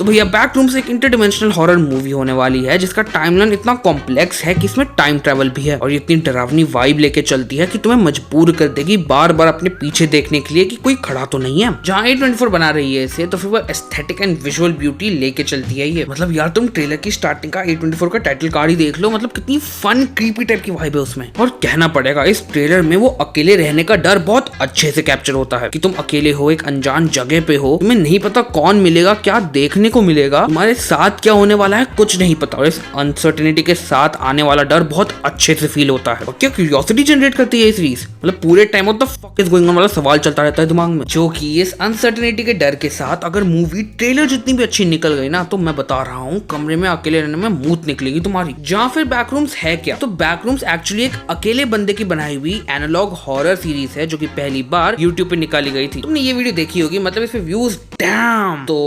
तो भैया बैकरूम्स एक इंटरडिमेंशनल हॉरर मूवी होने वाली है जिसका टाइमलाइन इतना कॉम्प्लेक्स है कि इसमें टाइम ट्रैवल भी है और ये इतनी डरावनी वाइब लेके चलती है कि तुम्हें मजबूर कर देगी बार बार अपने पीछे देखने के लिए कि कोई खड़ा तो नहीं है। जहाँ A24 बना रही है इसे, तो फिर वो एस्थेटिक एंड विजुअल ब्यूटी लेके चलती है ये। मतलब यार तुम ट्रेलर की स्टार्टिंग का A24 का टाइटल कार्ड ही देख लो, मतलब कितनी फन क्रीपी टाइप की वाइब है उसमें। और कहना पड़ेगा इस ट्रेलर में वो अकेले रहने का डर बहुत अच्छे से कैप्चर होता है कि तुम अकेले हो, एक अनजान जगह पे हो, तुम्हें नहीं पता कौन मिलेगा, क्या देखने को मिलेगा, तुम्हारे साथ क्या होने वाला है कुछ नहीं पता। और इस अनसर्टेनिटी के साथ आने वाला डर बहुत अच्छे से फील होता है। और क्या क्यूरियोसिटी जनरेट करती है ये सीरीज, मतलब पूरे time what the fuck is going on वाला सवाल चलता रहता है दिमाग में। जो कि इस अनसर्टेनिटी के डर के साथ अगर मूवी ट्रेलर जितनी भी अच्छी निकल गई ना, तो मैं बता रहा हूँ कमरे में अकेले रहने में मूत निकलेगी तुम्हारी। जहाँ फिर बैकरूम्स है क्या, तो बैकरूम्स एक्चुअली एक अकेले बंदे की बनाई हुई एनालॉग हॉरर सीरीज है जो कि पहली बार यूट्यूब पे निकाली गई थी। तुमने ये वीडियो देखी होगी, मतलब इसमें व्यूज डैम। तो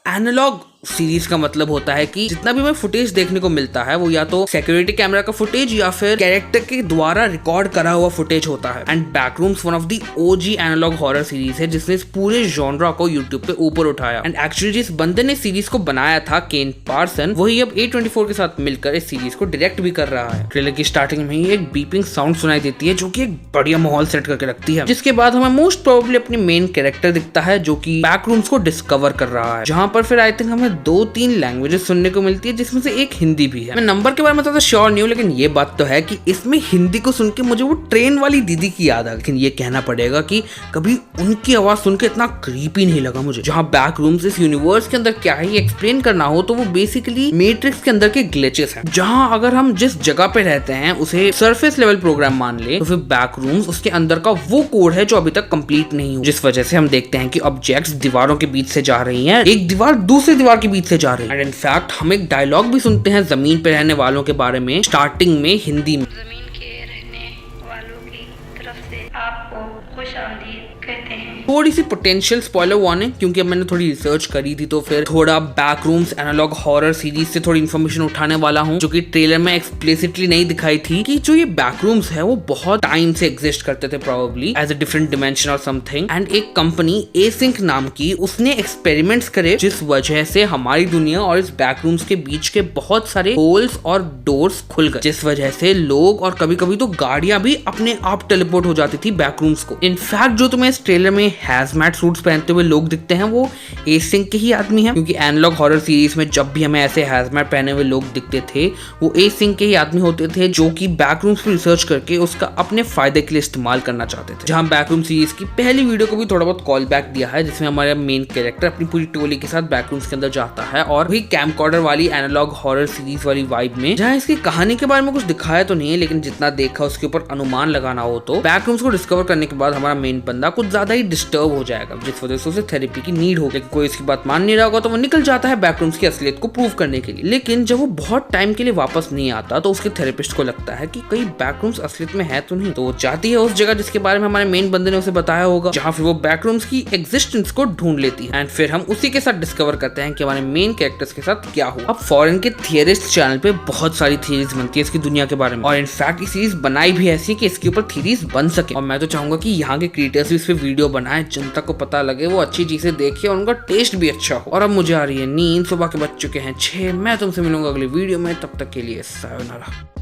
एनालॉग सीरीज का मतलब होता है कि जितना भी हमें फुटेज देखने को मिलता है वो या तो सिक्योरिटी कैमरा का फुटेज या फिर कैरेक्टर के द्वारा रिकॉर्ड करा हुआ फुटेज होता है। And backrooms one of the OG analog horror series है जिसने इस पूरे जॉनरा को यूट्यूब पे ऊपर उठाया। एंड एक्चुअली जिस बंदे ने सीरीज को बनाया था, केन पार्सन, वही अब A24 के साथ मिलकर इस सीरीज को डायरेक्ट भी कर रहा है। ट्रेलर की स्टार्टिंग में ही एक बीपिंग साउंड सुनाई देती है जो कि एक बढ़िया माहौल सेट करके रखती है, जिसके बाद हमें मोस्ट प्रोबेबली अपनी मेन कैरेक्टर दिखता है जो कि बैकरूम्स को डिस्कवर कर रहा है। जहां पर फिर आई थिंक हमें 2-3 लैंग्वेजेस सुनने को मिलती है जिसमें से एक हिंदी भी है। मैं नंबर के बारे में ज्यादा श्योर नहीं हूँ, लेकिन ये बात तो है कि इसमें हिंदी को सुन के मुझे वो ट्रेन वाली दीदी की याद आ गई। लेकिन ये कहना पड़ेगा कि कभी उनकी आवाज सुन के इतना क्रीपी नहीं लगा मुझे। जहाँ बैकरूम्स इस यूनिवर्स के अंदर क्या है एक्सप्लेन करना हो तो वो बेसिकली मैट्रिक्स के अंदर के ग्लिचेस हैं। जहाँ अगर हम जिस जगह पे रहते हैं उसे सरफेस लेवल प्रोग्राम मान ले, तो फिर बैकरूम्स उसके अंदर का वो कोड है जो अभी तक कंप्लीट नहीं हुआ, जिस वजह से हम देखते हैं कि ऑब्जेक्ट्स दीवारों के बीच से जा रही हैं, एक दीवार दूसरी दीवार के बीच से जा रही है। एंड इनफैक्ट हम एक डायलॉग भी सुनते हैं जमीन पे रहने वालों के बारे में, स्टार्टिंग में हिंदी में। जमीन के रहने वालों की तरफ से आपको खुशामदीद कहते हैं। थोड़ी सी पोटेंशियल स्पॉइलर वार्निंग, क्योंकि अब मैंने थोड़ी रिसर्च करी थी तो फिर थोड़ा बैकरूम्स एनालॉग हॉरर सीरीज से थोड़ी इन्फॉर्मेशन उठाने वाला हूँ जो कि ट्रेलर में एक्सप्लिसिटली नहीं दिखाई थी। कि जो ये बैकरूम्स है वो बहुत टाइम से एग्जिस्ट करते थे probably as a different dimension और समथिंग। एंड एक कंपनी एसिंक नाम की, उसने एक्सपेरिमेंट्स करे जिस वजह से हमारी दुनिया और इस बैकरूम्स के बीच के बहुत सारे होल्स और डोर्स खुल गए, जिस वजह से लोग और कभी कभी तो गाड़ियां भी अपने आप टेलीपोर्ट हो जाती थी बैकरूम्स को। इनफैक्ट जो तुम्हें इस ट्रेलर में हैजमैट सूट्स पहनते हुए लोग दिखते हैं वो एसिंक के ही आदमी हैं, क्योंकि एनालॉग हॉरर सीरीज में जब भी हमें ऐसे हैजमैट पहने हुए लोग दिखते थे वो एसिंक के ही आदमी होते थे जो कि बैकरूम्स पर रिसर्च करके उसका अपने फायदे के लिए इस्तेमाल करना चाहते थे। जहां बैकरूम सीरीज की पहली वीडियो को भी थोड़ा बहुत कॉल बैक दिया है जिसमें हमारा मेन कैरेक्टर अपनी पूरी टोली के साथ बैकरूम्स के अंदर जाता है और वही कैमकॉर्डर वाली एनालॉग हॉरर सीरीज वाली वाइब में। जहां इसकी कहानी के बारे में कुछ दिखाया तो नहीं है, लेकिन जितना देखा उसके ऊपर अनुमान लगाना हो तो बैकरूम्स को डिस्कवर करने के बाद हमारा मेन बंदा कुछ ज्यादा ही डिस्टर्ब हो जाएगा, जिस वजह से उसे थेरेपी की नीड हो। लेकिन कोई इसकी बात मान नहीं रहा होगा तो वो निकल जाता है बैकरूम्स की असलियत को प्रूव करने के लिए। लेकिन जब वो बहुत टाइम के लिए वापस नहीं आता तो उसके थेरेपिस्ट को लगता है कि कई बैकरूम्स असलियत में है तो नहीं, तो वो जाती है उस जगह जिसके बारे में हमारे मेन बंदे ने उसे बताया होगा, जहाँ फिर वो बैकरूम्स की एग्जिस्टेंस को ढूंढ लेती है। एंड फिर हम उसी के साथ डिस्कवर करते हैं कि हमारे मेन कैरेक्टर्स के साथ क्या हुआ। अब फॉरेन के थियरिस्ट चैनल पे बहुत सारी थ्योरीज बनती है इसकी दुनिया के बारे में, और इनफैक्ट ये सीरीज बनाई भी ऐसी कि इसके ऊपर थ्योरीज बन सके। और मैं तो चाहूंगा कि यहाँ के क्रिएटर्स भी इस पे वीडियो बनाए, जनता को पता लगे, वो अच्छी चीजें देखे और उनका टेस्ट भी अच्छा हो। और अब मुझे आ रही है नींद, सुबह के बज चुके हैं 6। मैं तुमसे मिलूंगा अगले वीडियो में, तब तक के लिए सायोनारा।